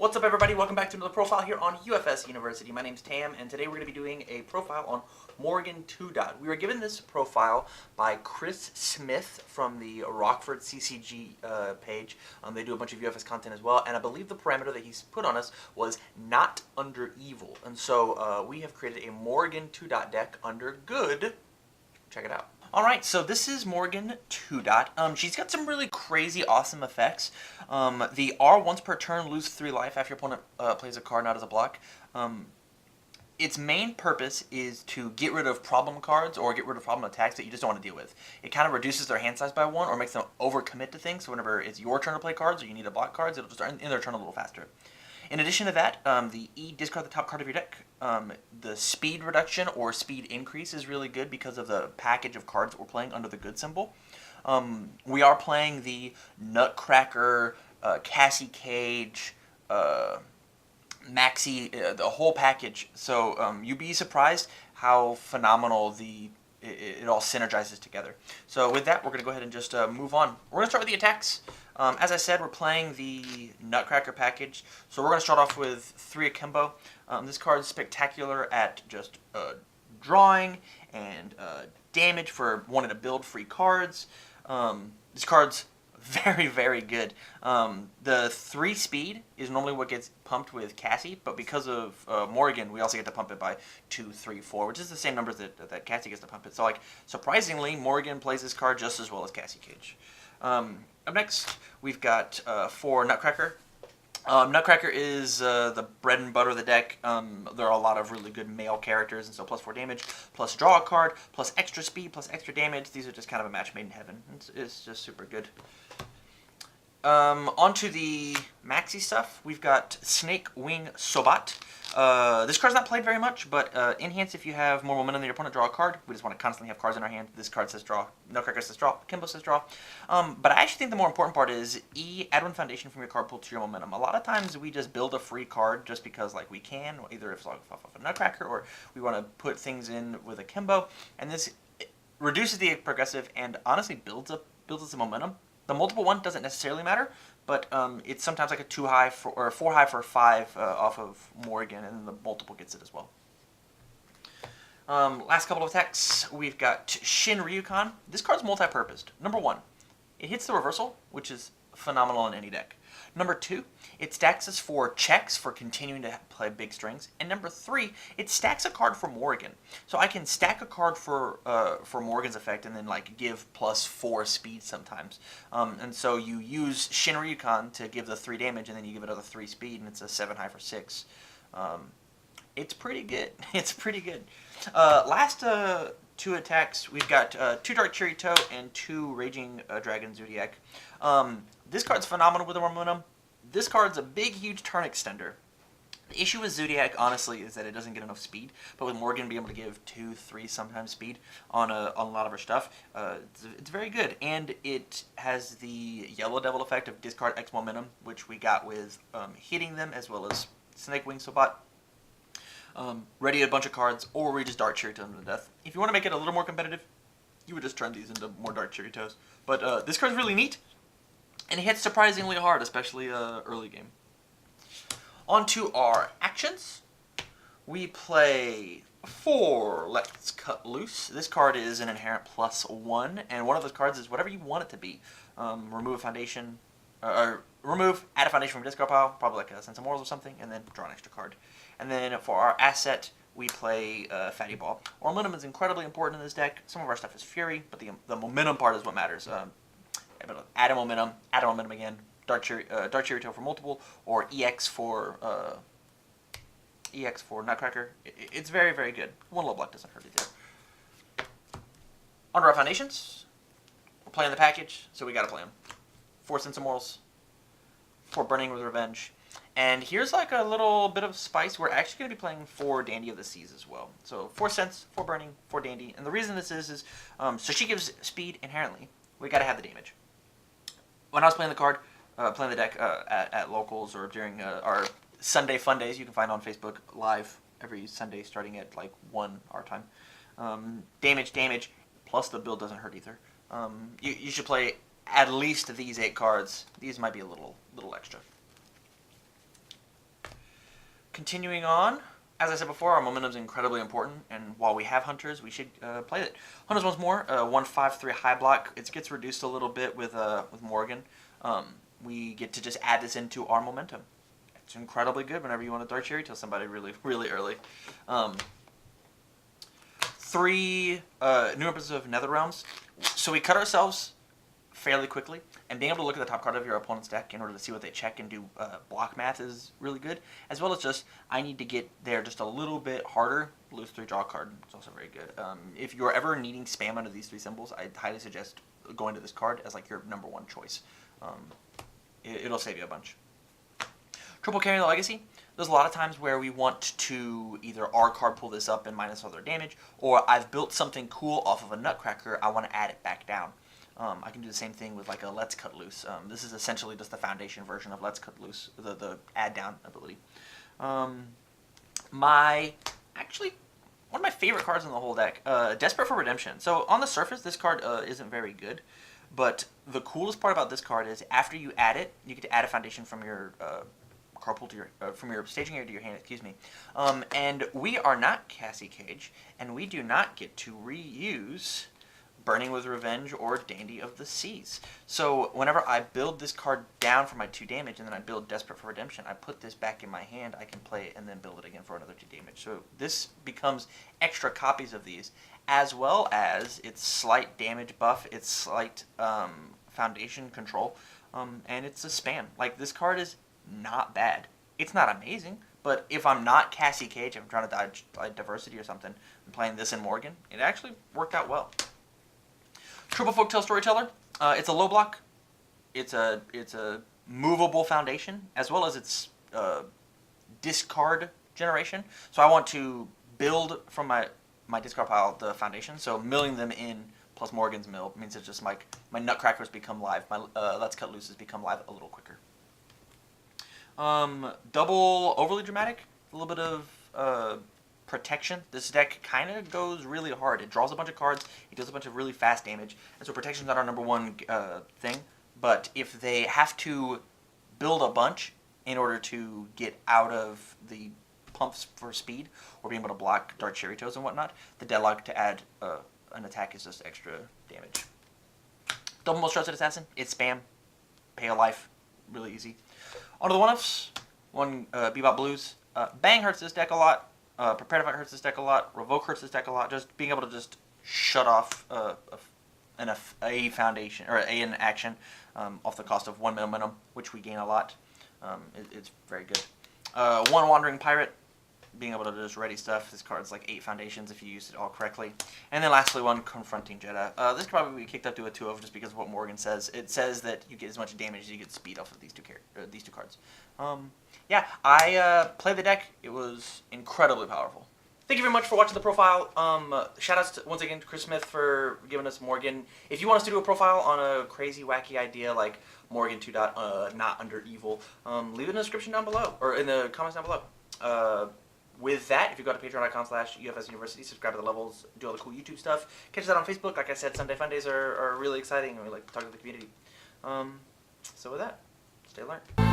What's up, everybody? Welcome back to another profile here on UFSU University. My name's Tam, and today we're going to be doing a profile on Morrigan 2. We were given this profile by Chris Smith from the Rockford CCG page. They do a bunch of UFS content as well, and I believe the parameter that he's put on us was not under evil. And so we have created a Morrigan 2 deck under good. Check it out. Alright, so this is Morrigan 2. She's got some really crazy, awesome effects. The R once per turn, lose 3 life after your opponent plays a card not as a block. Its main purpose is to get rid of problem cards or get rid of problem attacks that you just don't want to deal with. It kind of reduces their hand size by 1 or makes them overcommit to things, so whenever it's your turn to play cards or you need to block cards, it'll just end their turn a little faster. In addition to that, the E, discard the top card of your deck. The speed reduction or speed increase is really good because of the package of cards that we're playing under the good symbol. We are playing the Nutcracker, Cassie Cage, Maxi, the whole package. So you'd be surprised how phenomenal it all synergizes together. So with that, we're going to go ahead and just move on. We're going to start with the attacks. As I said, we're playing the Nutcracker package, so we're going to start off with 3 akimbo. This card is spectacular at just drawing and damage for wanting to build free cards. This card's very, very good. The 3 speed is normally what gets pumped with Cassie, but because of Morrigan, we also get to pump it by 2, 3, 4, which is the same numbers that Cassie gets to pump it. So, like, surprisingly, Morrigan plays this card just as well as Cassie Cage. Up next, we've got 4 Nutcracker. Nutcracker is the bread and butter of the deck. There are a lot of really good male characters, and so plus 4 damage, plus draw a card, plus extra speed, plus extra damage. These are just kind of a match made in heaven. It's just super good. Onto the maxi stuff, we've got Snake Wing Sobat. This card's not played very much, but enhance if you have more momentum than your opponent, draw a card. We just want to constantly have cards in our hand. This card says draw, Nutcracker says draw, Akimbo says draw. But I actually think the more important part is E, add 1 foundation from your card pool to your momentum. A lot of times we just build a free card just because like we can, either if it's off a Nutcracker or we want to put things in with Akimbo, and this reduces the progressive and honestly builds up the momentum. The multiple 1 doesn't necessarily matter, but it's sometimes like a 2 high or a 4 high for a 5 off of Morrigan, and then the multiple gets it as well. Last couple of attacks, we've got Shin Ryukan. This card's multi-purposed. Number 1, it hits the reversal, which is phenomenal in any deck. Number 2, it stacks us for checks for continuing to play big strings. And number 3, it stacks a card for Morrigan. So I can stack a card for Morrigan's effect and then like give plus 4 speed sometimes. And so you use Shin Ryukan to give the 3 damage, and then you give another 3 speed, and it's a 7 high for 6. It's pretty good. It's pretty good. Last 2 attacks, we've got 2 Dark Cherry-Toe and 2 Raging Dragon Zodiac. This card's phenomenal with the momentum. This card's a big, huge turn extender. The issue with Zodiac, honestly, is that it doesn't get enough speed. But with Morrigan being able to give 2, 3 sometimes speed on a lot of her stuff, it's very good. And it has the Yellow Devil effect of discard X momentum, which we got with hitting them, as well as Snake Wing Sobat. Ready a bunch of cards, or we just Dark Cherry-Toe them to death. If you want to make it a little more competitive, you would just turn these into more Dark Cherry-Toes. But this card's really neat, and it hits surprisingly hard, especially early game. On to our actions. We play 4 Let's Cut Loose. This card is an inherent +1, and one of those cards is whatever you want it to be. Remove a foundation, add a foundation from your discard pile, probably like a Sense of Morals or something, and then draw an extra card. And then for our asset, we play Fatty Ball. Our momentum is incredibly important in this deck. Some of our stuff is Fury, but the momentum part is what matters. Add a momentum again. Dark Cherry-Toe for multiple, or EX for Nutcracker. It's very, very good. 1 low block doesn't hurt either. Under our foundations, we're playing the package, so we gotta play them. 4 Sense of Morals, 4 Burning with Revenge. And here's like a little bit of spice. We're actually going to be playing 4 Dandy of the Seas as well. So 4 Sense, 4 Burning, 4 Dandy. And the reason this is so she gives speed inherently. We got to have the damage. When I was playing the card, playing the deck at locals or during our Sunday fun days, you can find on Facebook live every Sunday starting at like 1 our time. Damage, plus the build doesn't hurt either. You should play at least these 8 cards. These might be a little extra. continuing on, as I said before, our momentum is incredibly important, and while we have hunters, we should play it. Hunters once more, 1-5-3 high block. It gets reduced a little bit with Morrigan. We get to just add this into our momentum. It's incredibly good whenever you want to Dark Cherry to somebody really, really early. 3 new members of Nether Realms. So we cut ourselves fairly quickly, and being able to look at the top card of your opponent's deck in order to see what they check and do block math is really good, as well as just, I need to get there just a little bit harder. Lose 3, draw a card. It's also very good. If you're ever needing spam under these 3 symbols, I'd highly suggest going to this card as like your #1 choice. It'll save you a bunch. Triple Carrying the Legacy. There's a lot of times where we want to either our card pull this up and minus all their damage, or I've built something cool off of a Nutcracker, I want to add it back down. I can do the same thing with like a Let's Cut Loose. This is essentially just the foundation version of Let's Cut Loose, the add down ability. Actually, one of my favorite cards in the whole deck, Desperate for Redemption. So on the surface, this card isn't very good, but the coolest part about this card is after you add it, you get to add a foundation from your card pool to your from your staging area to your hand. Excuse me. And we are not Cassie Cage, and we do not get to reuse Burning with Revenge or Dandy of the Seas. So whenever I build this card down for my 2 damage and then I build Desperate for Redemption, I put this back in my hand, I can play it and then build it again for another 2 damage. So this becomes extra copies of these, as well as its slight damage buff, its slight foundation control, and it's a spam. Like, this card is not bad. It's not amazing, but if I'm not Cassie Cage, if I'm trying to dodge like diversity or something, and playing this in Morrigan, it actually worked out well. Triple Folktale Storyteller. It's a low block. It's a movable foundation, as well as its discard generation. So I want to build from my discard pile the foundation. So milling them in plus Morrigan's mill means it's just like my Nutcrackers become live. My Let's Cut Looses become live a little quicker. Double Overly Dramatic. A little bit of protection. This deck kind of goes really hard. It draws a bunch of cards. It does a bunch of really fast damage. And so protection's not our #1 thing. But if they have to build a bunch in order to get out of the pumps for speed or being able to block Dark Cherry Toes and whatnot, the Deadlock to add an attack is just extra damage. Double Most Trusted Assassin. It's spam. Pay a life. Really easy. On to the one-offs. One Bebop Blues. Bang hurts this deck a lot. Prepare to Fight hurts this deck a lot. Revoke hurts this deck a lot. Just being able to just shut off a foundation or an action off the cost of 1 momentum, which we gain a lot. It's very good. 1 Wandering Pirate, being able to just ready stuff. This card's like 8 foundations if you use it all correctly. And then lastly, 1 Confronting Jedi. This could probably be kicked up to a 2 of just because of what Morrigan says. It says that you get as much damage as you get speed off of these two cards. Yeah, I played the deck. It was incredibly powerful. Thank you very much for watching the profile. Shoutouts once again to Chris Smith for giving us Morrigan. If you want us to do a profile on a crazy, wacky idea like Morrigan 2. Not under evil, leave it in the description down below, or in the comments down below. With that, if you go to patreon.com/UFSU University, subscribe to the levels, do all the cool YouTube stuff. Catch us out on Facebook. Like I said, Sunday Fun Days are really exciting, and we like to talk to the community. So with that, stay alert.